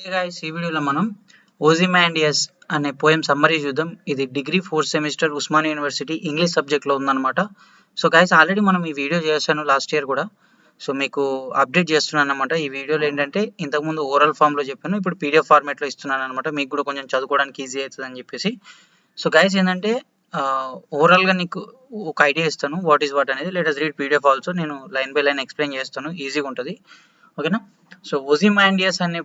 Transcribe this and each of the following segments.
Hey guys, ఈ వీడియోలో మనం ఓజిమాండియస్ అనే పోయం సమ్మరీ చూద్దాం. ఇది degree 4th semester Osmania university English సబ్జెక్ట్లో ఉందన్నమాట. సో గైస్, ఆల్రెడీ మనం ఈ వీడియో చేశాను లాస్ట్ ఇయర్ కూడా. సో మీకు అప్డేట్ చేస్తున్నాను అనమాట. ఈ వీడియోలో ఏంటంటే ఇంతకుముందు ఓరల్ ఫామ్లో చెప్పాను, ఇప్పుడు పీడిఎఫ్ ఫార్మాట్లో ఇస్తున్నాను అనమాట. మీకు కూడా కొంచెం చదువుకోవడానికి ఈజీ అవుతుంది అని చెప్పేసి. సో గైస్ ఏంటంటే ఓవరాల్గా నీకు ఒక ఐడియా ఇస్తాను, వాట్ ఈస్ వాట్ అనేది. Let us read PDF also. నేను లైన్ బై లైన్ ఎక్స్ప్లెయిన్ చేస్తాను, ఈజీగా ఉంటుంది. ఓకేనా. సో ఓజిమాండియస్ అనే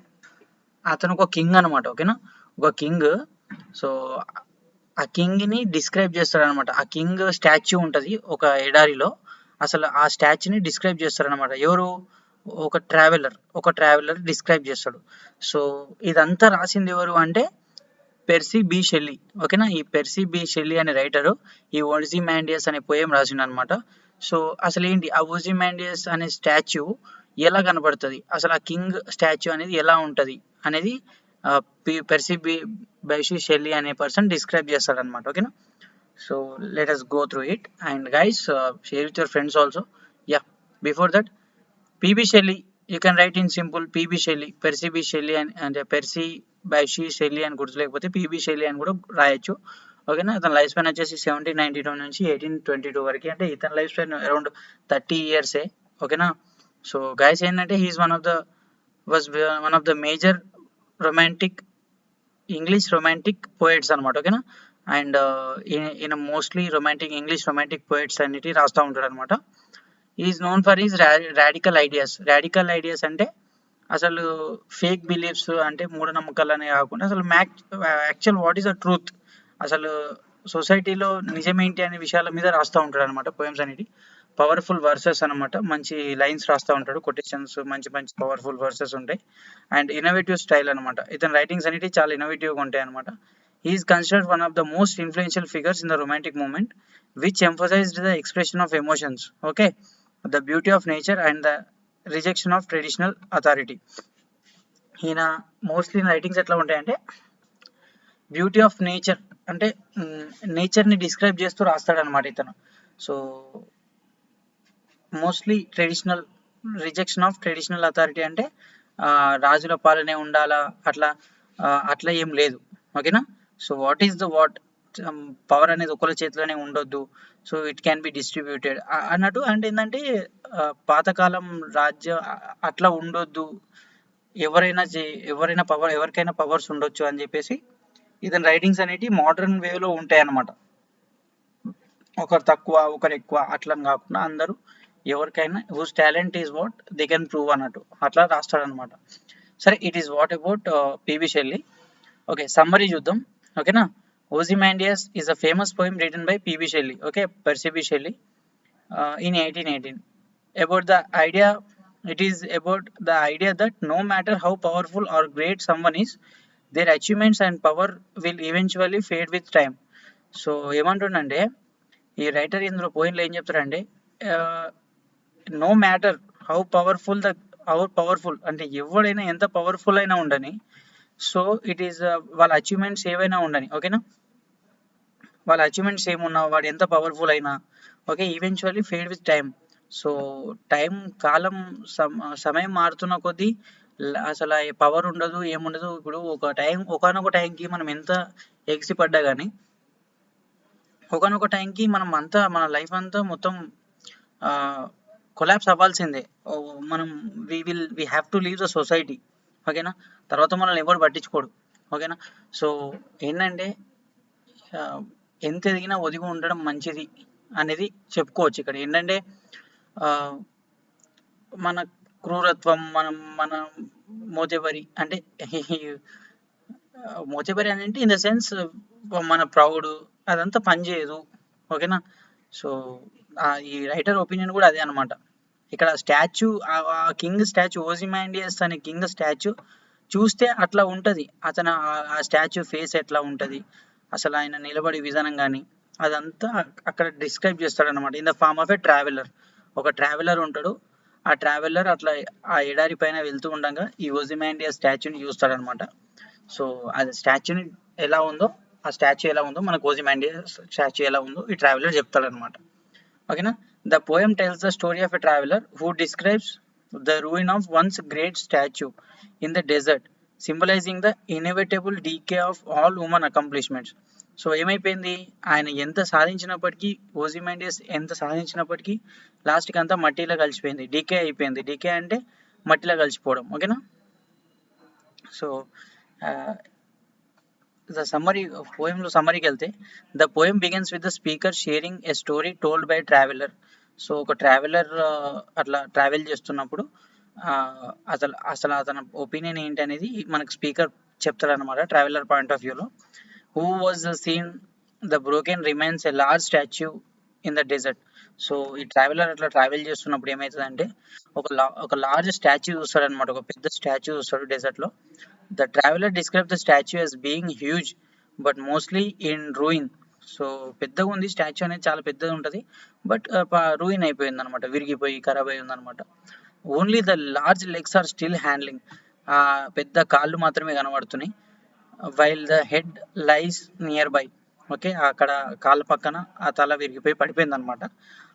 అతను ఒక కింగ్ అనమాట. ఓకేనా, ఒక కింగ్. సో ఆ కింగ్ని డిస్క్రైబ్ చేస్తారనమాట. ఆ కింగ్ స్టాచ్యూ ఉంటుంది ఒక ఎడారిలో. అసలు ఆ స్టాచ్యూని డిస్క్రైబ్ చేస్తారనమాట. ఎవరు? ఒక ట్రావెలర్ డిస్క్రైబ్ చేస్తాడు. సో ఇదంతా రాసింది ఎవరు అంటే పెర్సీ బి షెల్లీ. ఓకేనా, ఈ పెర్సీ బి షెల్లీ అనే రైటరు ఈ ఓజిమాండియస్ అనే పోయం రాసిండు అనమాట. సో అసలు ఏంటి ఆ ఓజిమాండియస్ అనే స్టాచ్యూ ఎలా కనబడుతుంది, అసలు ఆ కింగ్ స్టాచ్యూ అనేది ఎలా ఉంటుంది అనేది పెర్సీ బి బైషీ షెల్లీ అనే పర్సన్ డిస్క్రైబ్ చేస్తాడనమాట. ఓకేనా. So let us go through it and guys, share with your friends also. Yeah, before that, PB Shelley, you can write in simple PB Shelley, Percy B Shelley and Percy Bysshe Shelley అని గుర్తు, లేకపోతే PB Shelley అని కూడా రాయొచ్చు. ఓకేనా. ఇతని life span వచ్చేసి 1792 నుంచి 1822 వరకు, అంటే ఇతని లైఫ్ స్పాన్ అరౌండ్ 30 years. ఓకేనా. సో గైస్ ఏంటంటే he's one of the major romantic English romantic poets అనమాట. ఓకేనా. అండ్ ఈయన మోస్ట్లీ ఇంగ్లీష్ రొమాంటిక్ పోయిట్స్ అన్నిటి రాస్తూ ఉంటాడు అనమాట. Is known for is radical ideas అంటే అసలు ఫేక్ బిలీఫ్స్ అంటే మూఢనమ్మకాలు అనే కాకుండా అసలు actual what is the truth, అసలు సొసైటీలో నిజమేంటి అనే విషయాల మీద రాస్తూ ఉంటాడు అనమాట. పోయమ్స్ అనేది పవర్ఫుల్ వర్సెస్ అనమాట. మంచి లైన్స్ రాస్తూ ఉంటాడు, కొటేషన్స్, మంచి పవర్ఫుల్ వర్సెస్ ఉంటాయి. అండ్ ఇన్నోవేటివ్ స్టైల్ అనమాట. ఇతని రైటింగ్స్ అనేవి చాలా ఇన్నోవేటివ్గా ఉంటాయి అనమాట. Is considered one of the most influential figures in the romantic movement which emphasised the expression of emotions, okay, the beauty of nature and the rejection of traditional authority. ఈయన mostly writings ఎట్లా ఉంటాయంటే beauty of nature అంటే నేచర్ని describe చేస్తూ రాస్తాడనమాట ఇతను. So mostly rejection of traditional authority అంటే రాజుల పాలనే ఉండాలా, అట్లా ఏం లేదు. ఓకేనా. సో వాట్ పవర్ అనేది ఒకరి చేతిలోనే ఉండొద్దు. So it can be distributed అన్నట్టు. అంటే ఏంటంటే పాతకాలం రాజ్యం అట్లా ఉండొద్దు, ఎవరికైనా పవర్స్ ఉండొచ్చు అని చెప్పేసి ఇతని రైటింగ్స్ అనేవి మోడర్న్ వేలో ఉంటాయి అన్నమాట. ఒకరు తక్కువ ఒకరు ఎక్కువ అట్లా కాకుండా అందరూ ఎవరికైనా whose talent is what they can prove అన్నట్టు అట్లా రాస్తాడనమాట. సరే, it is what about PB Shelley. Okay, summary చూద్దాం. ఓకేనా. Ozymandias is a famous poem written by PB Shelley, okay, Percy B Shelley, in 1818. About the idea, it is about the idea that no matter how powerful or great someone is, their achievements and power will eventually fade with time. So ఏమంటుండంటే ఈ writer ఇందులో పోయిన్లో ఏం చెప్తారంటే no matter how powerful అంటే ఎవడైనా ఎంత powerful అయినా ఉండని, సో ఇట్ ఈస్ వాళ్ళ అచీవ్మెంట్స్ ఏవైనా ఉండని, ఓకేనా, వాళ్ళ అచీవ్మెంట్స్ ఏమున్నా వాడు ఎంత పవర్ఫుల్ అయినా, okay, eventually fade with time. So కాలం సమయం మారుతున్న కొద్దీ అసలు పవర్ ఉండదు, ఏముండదు. ఇప్పుడు ఒకనొక టైంకి మనం ఎంత ఎగిసిపడ్డా కానీ ఒకనొక టైంకి మన లైఫ్ అంతా మొత్తం కొలాప్స్ అవ్వాల్సిందే. మనం we have to leave the society. ఓకేనా. తర్వాత మనల్ని ఎవరు పట్టించుకోడు. ఓకేనా. సో ఏంటంటే ఎంత ఎదిగినా ఒదిగి ఉండడం మంచిది అనేది చెప్పుకోవచ్చు. ఇక్కడ ఏంటంటే మన క్రూరత్వం, మన మోతబరి అంటే మోతబరి అంటే ఇన్ ద సెన్స్ మన ప్రౌడ్ అదంతా పనిచేయదు. ఓకేనా. సో ఈ రైటర్ ఒపీనియన్ కూడా అదే అనమాట. ఇక్కడ స్టాచ్యూ, ఆ కింగ్ స్టాచ్యూ, ఓజిమాండియస్ అనే కింగ్ స్టాచ్యూ చూస్తే అట్లా ఉంటుంది. ఆ స్టాచ్యూ ఫేస్ ఎట్లా ఉంటుంది, అసలు ఆయన నిలబడి విధానం కానీ అదంతా అక్కడ డిస్క్రైబ్ చేస్తాడనమాట. In the form of a traveller. ఒక ట్రావెలర్ ఉంటాడు. ఆ ట్రావెలర్ అట్లా ఆ ఎడారి పైన వెళ్తూ ఉండగా ఈ ఓజిమాండియస్ స్టాచ్యూని చూస్తాడనమాట. సో అది స్టాచ్యూని ఎలా ఉందో, ఆ స్టాచ్యూ ఎలా ఉందో, మనకు ఓజిమాండియస్ స్టాచ్యూ ఎలా ఉందో ఈ ట్రావెలర్ చెప్తాడనమాట. ఓకేనా. The poem tells the story of a traveller who describes the ruin of once great statue in the desert symbolising the inevitable decay of all human accomplishments. So ఏమైపోయింది, ఆయన ఎంత సాధించినప్పటికీ, ఓజిమాండియస్ ఎంత సాధించినప్పటికీ లాస్ట్కి అంతా మట్టిలో కలిసిపోయింది, డీకే అయిపోయింది. డీకే అంటే మట్టిలో కలిసిపోవడం, ఓకేనా. సో ద సమ్మరీ, పోయంలో సమ్మరీకి వెళ్తే, the poem begins with the speaker sharing a story told by traveller. So ఒక ట్రావెలర్ అట్లా ట్రావెల్ చేస్తున్నప్పుడు అసలు అసలు అతని ఒపీనియన్ ఏంటి అనేది మనకు స్పీకర్ చెప్తాడనమాట, ట్రావెలర్ పాయింట్ ఆఫ్ వ్యూలో. Who was seen the broken remains a large statue in the dessert. So ఈ ట్రావెలర్ అట్లా ట్రావెల్ చేస్తున్నప్పుడు ఏమవుతుందంటే ఒక లార్జ్ స్టాచ్యూ చూస్తాడు అనమాట, ఒక పెద్ద స్టాచ్యూ చూస్తాడు డెజర్ట్లో. The traveller describe the statue as being huge but mostly in ruin. So పెద్దగా ఉంది స్టాచ్యూ అనేది, చాలా పెద్దగా ఉంటుంది, బట్ రూయిన్ అయిపోయింది అనమాట, విరిగిపోయి ఖరాబ్ అయి ఉందన్నమాట. Only the large legs are still handling. పెద్ద కాళ్ళు మాత్రమే కనబడుతున్నాయి. While the head lies nearby. Okay, అక్కడ కాళ్ళ పక్కన ఆ తల విరిగిపోయి పడిపోయింది అనమాట.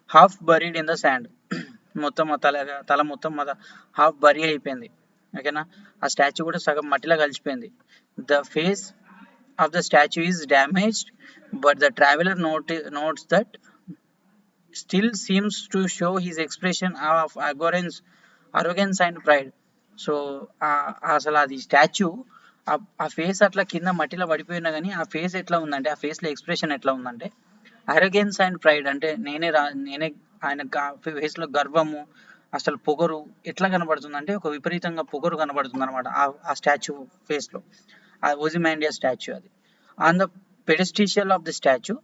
Half buried in the sand. మొత్తం తల మొత్తం హాఫ్ బరీ అయిపోయింది, ఓకేనా. ఆ స్టాచ్యూ కూడా సగం మట్టిలో కలిసిపోయింది. The face of the statue is damaged but the traveller notes that still seems to show his expression of arrogance and pride. So అసలు అది స్టాచ్యూ, ఆ ఫేస్ అట్లా కింద మట్టిలో పడిపోయినా కానీ ఆ ఫేస్ ఎట్లా ఉందంటే, ఆ ఫేస్లో ఎక్స్ప్రెషన్ ఎట్లా ఉందంటే అరోగెన్స్ అండ్ ప్రైడ్, అంటే నేనే ఆయన ఫేస్లో గర్వము, అసలు పొగరు ఎట్లా కనబడుతుందంటే ఒక విపరీతంగా పొగరు కనబడుతుంది అనమాట ఆ స్టాచ్యూ ఫేస్లో, ఆ ఓజిమాండియస్ స్టాచ్యూ అది. On the pedestal of the statue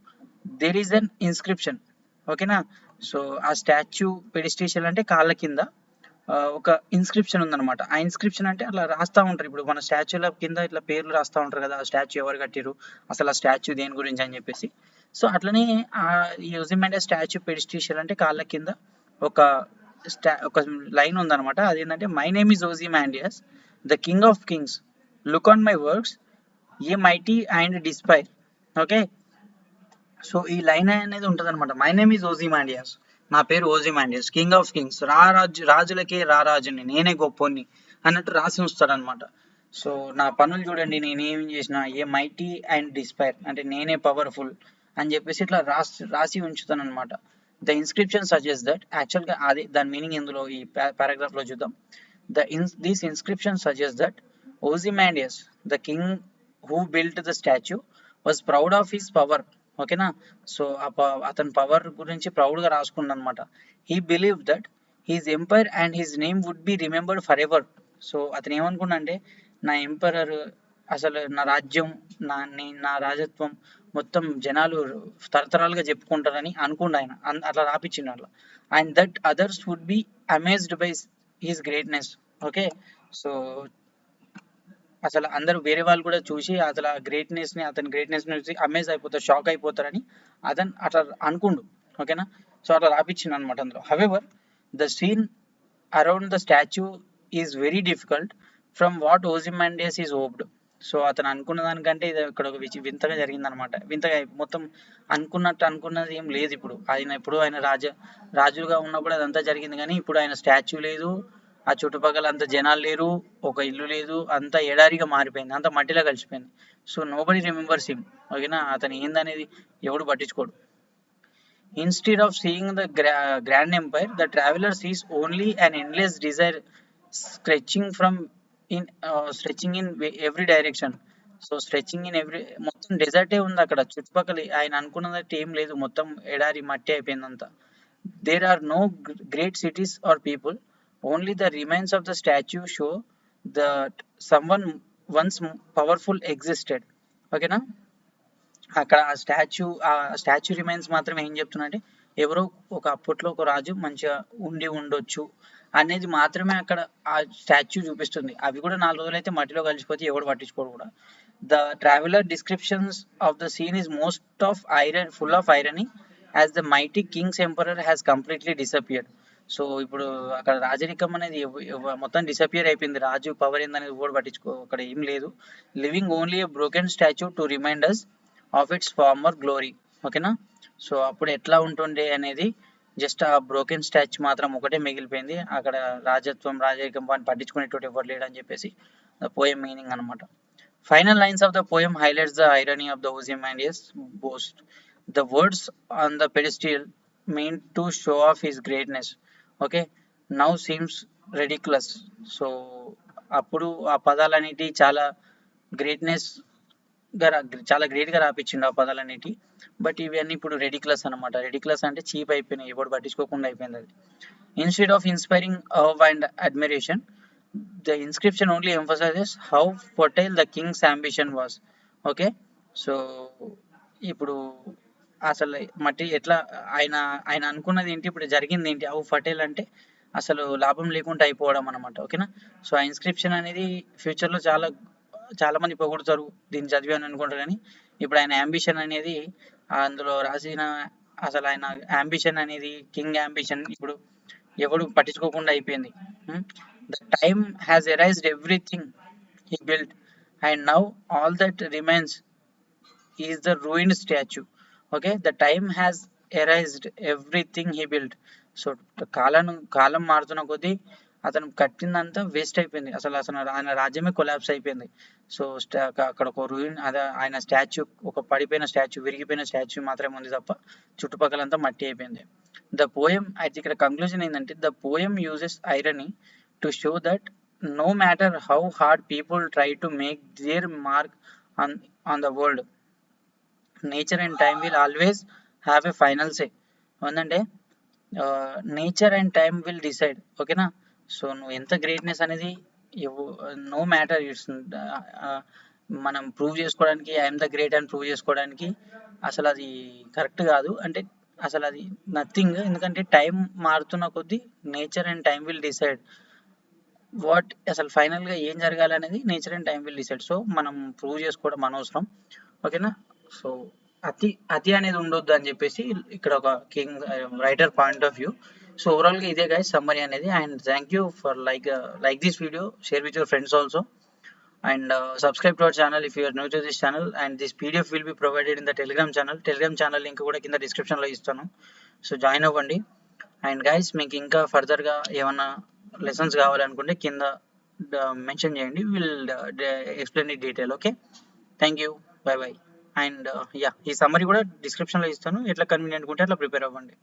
there is an inscription, ఓకేనా. సో ఆ స్టాచ్యూ పెడెస్టిషియల్ అంటే కాళ్ళ కింద ఒక ఇన్స్క్రిప్షన్ ఉందన్నమాట. ఆ ఇన్స్క్రిప్షన్ అంటే అట్లా రాస్తూ ఉంటారు, ఇప్పుడు మన స్టాచ్యూల కింద ఇట్లా పేర్లు రాస్తూ ఉంటారు కదా, ఆ స్టాచ్యూ ఎవరు కట్టిరు, అసలు ఆ స్టాచ్యూ దేని గురించి అని చెప్పేసి. సో అట్లనే ఈ ఓజిమాండియస్ స్టాచ్యూ పెడెస్టిషియల్ అంటే కాళ్ళ కింద ఒక లైన్ ఉందన్నమాట. అదేంటంటే, my name is Ozymandias, the king of kings, look on my works, ye mighty and despair. Okay, so ఈ లైన్ అనేది ఉంటుంది అనమాట. మై నేమ్ ఈజ్ ఓజిమాండియస్, నా పేరు ఓజిమాండియస్, కింగ్ ఆఫ్ కింగ్స్, రాజులకే రారాజుని, నేనే గొప్పని అన్నట్టు రాసి ఉంచుతాడనమాట. సో నా పనులు చూడండి, నేనేం చేసిన, ఏ మైటీ అండ్ డిస్పైర్ అంటే నేనే పవర్ఫుల్ అని చెప్పేసి ఇట్లా రాసి ఉంచుతాను అనమాట. ద ఇన్స్క్రిప్షన్ సజెస్ట్ దట్, యాక్చువల్గా అదే దాని మీనింగ్ ఇందులో ఈ పారాగ్రాఫ్లో చూద్దాం. This inscription suggest that Ozymandias, the king who built the statue, was proud of his power. ఓకేనా, సో అతని పవర్ గురించి ప్రౌడ్గా రాసుకున్నాడు అనమాట. He believe that his empire and his name would be remembered forever. So అతను ఏమనుకున్నా అంటే, నా ఎంపరర్, అసలు నా రాజ్యం, నా రాజత్వం మొత్తం జనాలు తరతరాలుగా చెప్పుకుంటారని అనుకుండా ఆయన అట్లా రాపించిండు అట్లా. And that others would be amazed by his greatness. Okay, so అసలు అందరూ వేరే వాళ్ళు కూడా చూసి అసలు అతని గ్రేట్నెస్ చూసి అమేజ్ అయిపోతారు, షాక్ అయిపోతారని అతను అట్లా అనుకుండు, ఓకేనా. సో అట్లా రాపించిండు అనమాట అందులో. However the scene around the statue is very difficult from what Ozymandias is hoped. So అతను అనుకున్న దానికంటే ఇది ఇక్కడ ఒక వింతగా జరిగిందనమాట. వింతగా మొత్తం అనుకున్నది ఏం లేదు. ఇప్పుడు ఆయన రాజుగా ఉన్నప్పుడు అదంతా జరిగింది, కానీ ఇప్పుడు ఆయన స్టాచ్యూ లేదు, ఆ చుట్టుపక్కల అంత జనాలు లేరు, ఒక ఇల్లు లేదు, అంతా ఎడారిగా మారిపోయింది, అంత మట్టిలో కలిసిపోయింది. సో నోబడీ రిమెంబర్స్ హిమ్, ఓకేనా. అతను ఏందనేది ఎవడు పట్టించుకోడు. Instead of seeing the grand empire, the traveller sees only an endless desire stretching in every direction. So stretching in every, మొత్తం డెజర్టే ఉంది అక్కడ చుట్టుపక్కల. ఆయన అనుకున్నదట్టు ఏం లేదు, మొత్తం ఎడారి మట్టి అయిపోయింది అంతా. There are no great cities or people, only the remains of the statue show that someone once powerful existed. ఓకేనా, అక్కడ ఆ స్టాచ్యూ రిమైన్స్ మాత్రం ఏం చెప్తున్నా అంటే, ఎవరో అప్పట్లో ఒక రాజు మంచిగా ఉండొచ్చు అనేది మాత్రమే అక్కడ ఆ స్టాచ్యూ చూపిస్తుంది. అవి కూడా 4 రోజులు అయితే మట్టిలో కలిసిపోతే ఎవడు పట్టించుకోడు కూడా. The traveller descriptions of the scene is most of iron, full of irony, as the mighty kings emperor has completely disappeared. So ఇప్పుడు అక్కడ రాజరికం అనేది మొత్తం డిసపియర్ అయిపోయింది, రాజు పవర్ ఏందనేది కూడా అక్కడ ఏం లేదు. Living only a broken statue to remind us of its former glory. ఓకేనా, సో అప్పుడు ఎట్లా ఉంటుండే అనేది జస్ట్ ఆ బ్రోకెన్ స్టాచ్యూ మాత్రం ఒకటే మిగిలిపోయింది. అక్కడ రాజరికం పట్టించుకునేటోటి ఎవరు లేడు అని చెప్పేసి ద పోయం మీనింగ్ అనమాట. Final lines of the poem highlights the irony of the Ozymandias boast. The words on the pedestal meant to show off his greatness. Okay, now seems ridiculous. So అప్పుడు ఆ పదాలన్నిటి చాలా greatness గా చాలా great గా రాపించిండు ఆ పదాలన్నిటి. But ఇవన్నీ ఇప్పుడు ridiculous అనమాట. రెడిక్యులస్ అంటే చీప్ అయిపోయినాయి, ఇప్పుడు పట్టించుకోకుండా అయిపోయింది అది. ఇన్స్టెడ్ ఆఫ్ ఇన్స్పైరింగ్ అవ్ and admiration, the inscription only emphasizes how fertile the king's ambition was. Okay, so ఇప్పుడు అసలు మట్టి ఎట్లా ఆయన ఆయన అనుకున్నది ఏంటి, ఇప్పుడు జరిగింది ఏంటి, హౌ ఫర్టైల్ అంటే అసలు లాభం లేకుండా అయిపోవడం అనమాట. ఓకేనా, సో ఆ ఇన్స్క్రిప్షన్ అనేది ఫ్యూచర్లో చాలా చాలా మంది పొగుడుతారు దీన్ని చదివి అని అనుకుంటారు, కానీ ఇప్పుడు ఆయన అంబిషన్ అనేది అందులో రాసిన, అసలు ఆయన అంబిషన్ అనేది కింగ్ అంబిషన్ ఇప్పుడు ఎవడు పట్టించుకోకుండా అయిపోయింది. The time has erased everything he built, and now all that remains is the ruined statue. Okay, the time has erased everything he built. So కాలం మారుతున్న కొద్దీ అతను కట్టిందంతా వేస్ట్ అయిపోయింది, అసలు ఆయన రాజ్యమే కొలాప్స్ అయిపోయింది. సో అక్కడ ఒక రూయిన్, అదే ఆయన స్టాచ్యూ, ఒక పడిపోయిన స్టాచ్యూ, విరిగిపోయిన స్టాచ్యూ మాత్రమే ఉంది తప్ప చుట్టుపక్కలంతా మట్టి అయిపోయింది. ద పోయం అయితే ఇక్కడ కంక్లూజన్ ఏంటంటే, the poem uses irony to show that no matter how hard people try to make their mark on the world, nature and time will always have a final say. ఏంటంటే nature and time will decide. ఓకేనా, so నువ్వు ఎంత greatness అనేది no matter, it's మనం prove చేసుకోవడానికి, I'm the great అని prove చేసుకోవడానికి అసలు అది కరెక్ట్ కాదు. అంటే అసలు అది నథింగ్, ఎందుకంటే టైం మారుతున్న కొద్దీ nature and time will decide what, అసలు ఫైనల్గా ఏం జరగాలనేది nature and time will decide. So మనం ప్రూవ్ చేసుకోవడం అనవసరం. ఓకేనా, సో అతి అనేది ఉండొద్దు అని చెప్పేసి ఇక్కడ ఒక king writer point of view. So ఓవరాల్గా ఇదే గైస్ సమ్మరీ అనేది. And thank you for like this video, share with your friends also, and subscribe to our channel if you are new to this channel. And this PDF will be provided in the telegram channel link కూడా కింద description లో ఇస్తాను, so join అవ్వండి. And guys మీకు ఇంకా ఫర్దర్గా ఏమన్నా lessons కావాలనుకుంటే కింద మెన్షన్ చేయండి, will explain it detail. Okay, thank you, by by. And ఈ సమ్మరీ కూడా డిస్క్రిప్షన్లో ఇస్తాను, ఎట్లా కన్వీనియంట్ ఉంటే అట్లా ప్రిపేర్ అవ్వండి.